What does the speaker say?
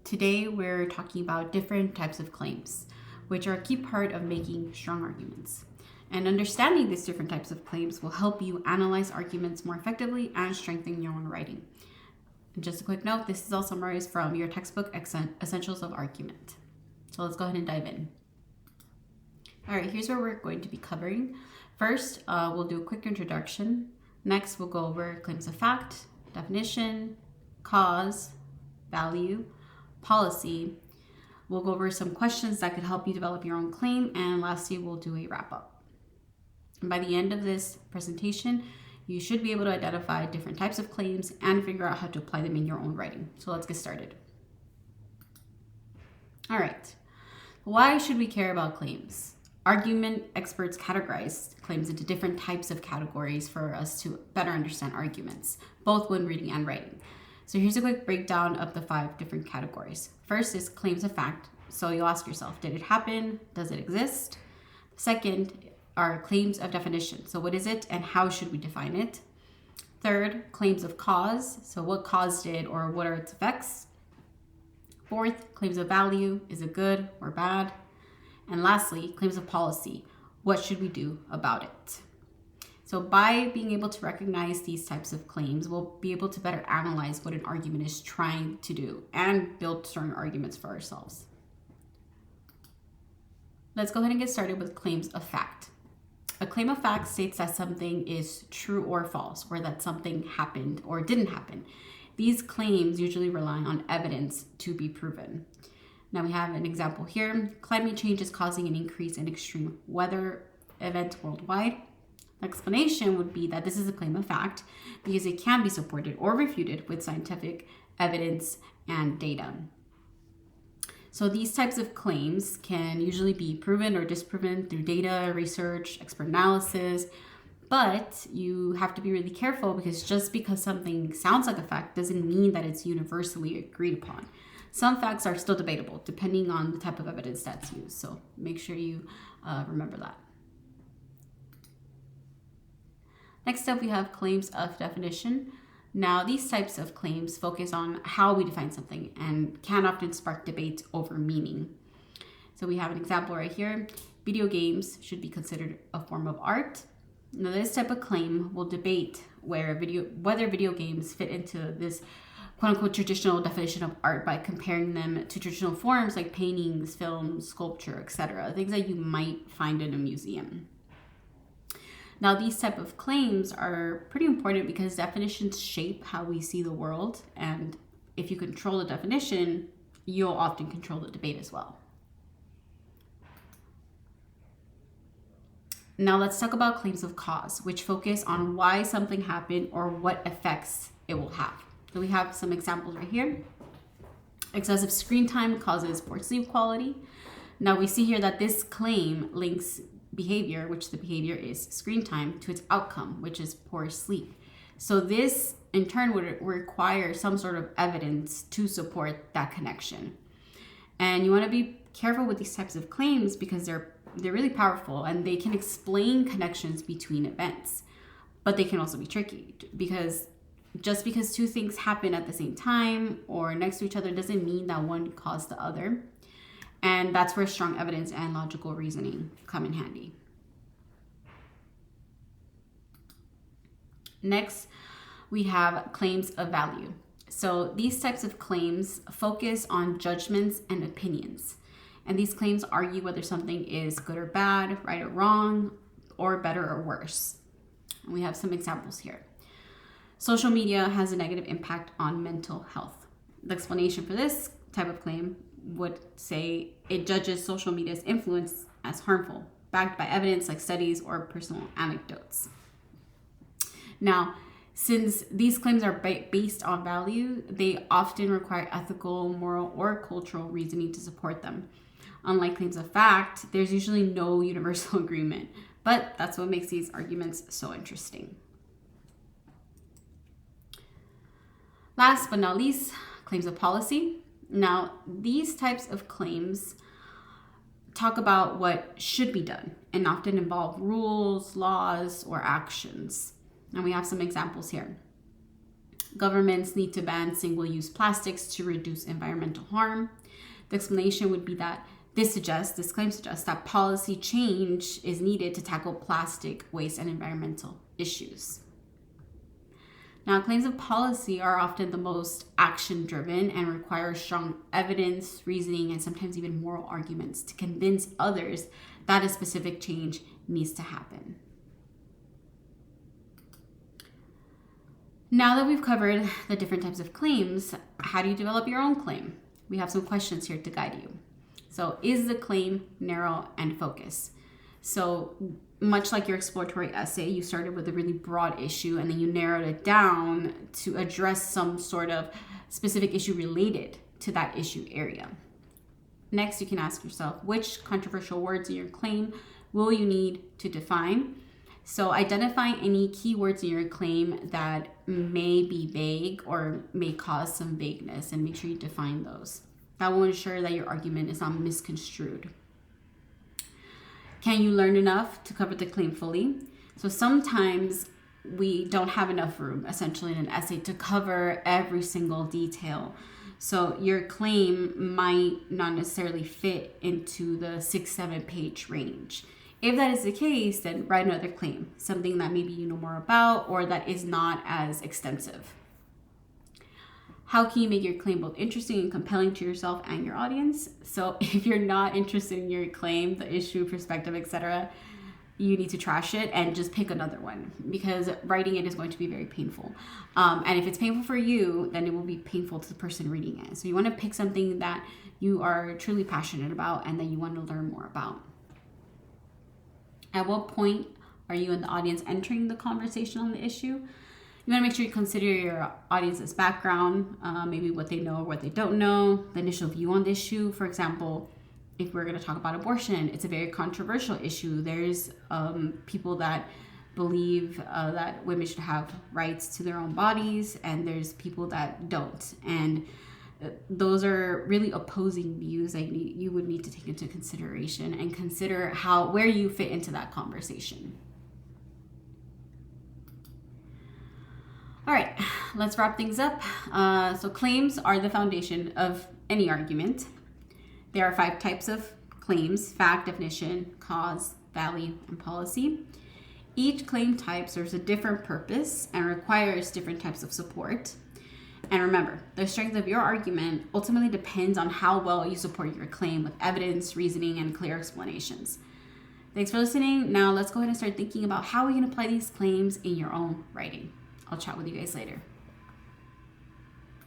Today we're talking about different types of claims, which are a key part of making strong arguments. And understanding these different types of claims will help you analyze arguments more effectively and strengthen your own writing. And just a quick note, this is all summarized from your textbook Essentials of Argument. So let's go ahead and dive in. All right, here's what we're going to be covering. First, we'll do a quick introduction. Next, we'll go over claims of fact, definition, cause, value, policy. We'll go over some questions that could help you develop your own claim. And lastly, we'll do a wrap up. And by the end of this presentation, you should be able to identify different types of claims and figure out how to apply them in your own writing. So let's get started. All right, why should we care about claims? Argument experts categorize claims into different types of categories for us to better understand arguments, both when reading and writing. So here's a quick breakdown of the 5 different categories. First is claims of fact. So you'll ask yourself, did it happen? Does it exist? Second are claims of definition. So what is it and how should we define it? Third, claims of cause. So what caused it or what are its effects? Fourth, claims of value. Is it good or bad? And lastly, claims of policy. What should we do about it? So by being able to recognize these types of claims, we'll be able to better analyze what an argument is trying to do and build strong arguments for ourselves. Let's go ahead and get started with claims of fact. A claim of fact states that something is true or false, or that something happened or didn't happen. These claims usually rely on evidence to be proven. Now we have an example here. Climate change is causing an increase in extreme weather events worldwide. The explanation would be that this is a claim of fact because it can be supported or refuted with scientific evidence and data. So these types of claims can usually be proven or disproven through data, research, expert analysis, but you have to be really careful because just because something sounds like a fact doesn't mean that it's universally agreed upon. Some facts are still debatable depending on the type of evidence that's used. So make sure you remember that. Next up, we have claims of definition. Now, these types of claims focus on how we define something and can often spark debate over meaning. So we have an example right here. Video games should be considered a form of art. Now, this type of claim will debate whether video games fit into this quote-unquote traditional definition of art by comparing them to traditional forms like paintings, films, sculpture, etc., things that you might find in a museum. Now, these type of claims are pretty important because definitions shape how we see the world, and if you control the definition, you'll often control the debate as well. Now, let's talk about claims of cause, which focus on why something happened or what effects it will have. So we have some examples right here. Excessive screen time causes poor sleep quality. Now we see here that this claim links behavior, which the behavior is screen time, to its outcome, which is poor sleep. So this in turn would require some sort of evidence to support that connection. And you want to be careful with these types of claims because they're really powerful and they can explain connections between events, but they can also be tricky because just because 2 things happen at the same time or next to each other doesn't mean that one caused the other. And that's where strong evidence and logical reasoning come in handy. Next, we have claims of value. So these types of claims focus on judgments and opinions. And these claims argue whether something is good or bad, right or wrong, or better or worse. And we have some examples here. Social media has a negative impact on mental health. The explanation for this type of claim would say it judges social media's influence as harmful, backed by evidence like studies or personal anecdotes. Now, since these claims are based on value, they often require ethical, moral, or cultural reasoning to support them. Unlike claims of fact, there's usually no universal agreement, but that's what makes these arguments so interesting. Last but not least, claims of policy. Now, these types of claims talk about what should be done and often involve rules, laws, or actions. And we have some examples here. Governments need to ban single-use plastics to reduce environmental harm. The explanation would be that this claim suggests that policy change is needed to tackle plastic waste and environmental issues. Now, claims of policy are often the most action-driven and require strong evidence, reasoning, and sometimes even moral arguments to convince others that a specific change needs to happen. Now that we've covered the different types of claims, how do you develop your own claim? We have some questions here to guide you. So, is the claim narrow and focused? So, much like your exploratory essay, you started with a really broad issue and then you narrowed it down to address some sort of specific issue related to that issue area. Next, you can ask yourself, which controversial words in your claim will you need to define? So identify any keywords in your claim that may be vague or may cause some vagueness, and make sure you define those. That will ensure that your argument is not misconstrued. Can you learn enough to cover the claim fully? So sometimes we don't have enough room, essentially, in an essay to cover every single detail. So your claim might not necessarily fit into the 6-7 page range. If that is the case, then write another claim, something that maybe you know more about or that is not as extensive. How can you make your claim both interesting and compelling to yourself and your audience? So if you're not interested in your claim, the issue, perspective, etc., you need to trash it and just pick another one, because writing it is going to be very painful. And if it's painful for you, then it will be painful to the person reading it. So you want to pick something that you are truly passionate about and that you want to learn more about. At what point are you and the audience entering the conversation on the issue? You want to make sure you consider your audience's background, maybe what they know or what they don't know, the initial view on the issue. For example, if we're going to talk about abortion, it's a very controversial issue. There's people that believe that women should have rights to their own bodies, and there's people that don't. And those are really opposing views that you would need to take into consideration and consider where you fit into that conversation. All right, let's wrap things up. So claims are the foundation of any argument. There are 5 types of claims: fact, definition, cause, value, and policy. Each claim type serves a different purpose and requires different types of support. And remember, the strength of your argument ultimately depends on how well you support your claim with evidence, reasoning, and clear explanations. Thanks for listening. Now let's go ahead and start thinking about how we can apply these claims in your own writing. I'll chat with you guys later.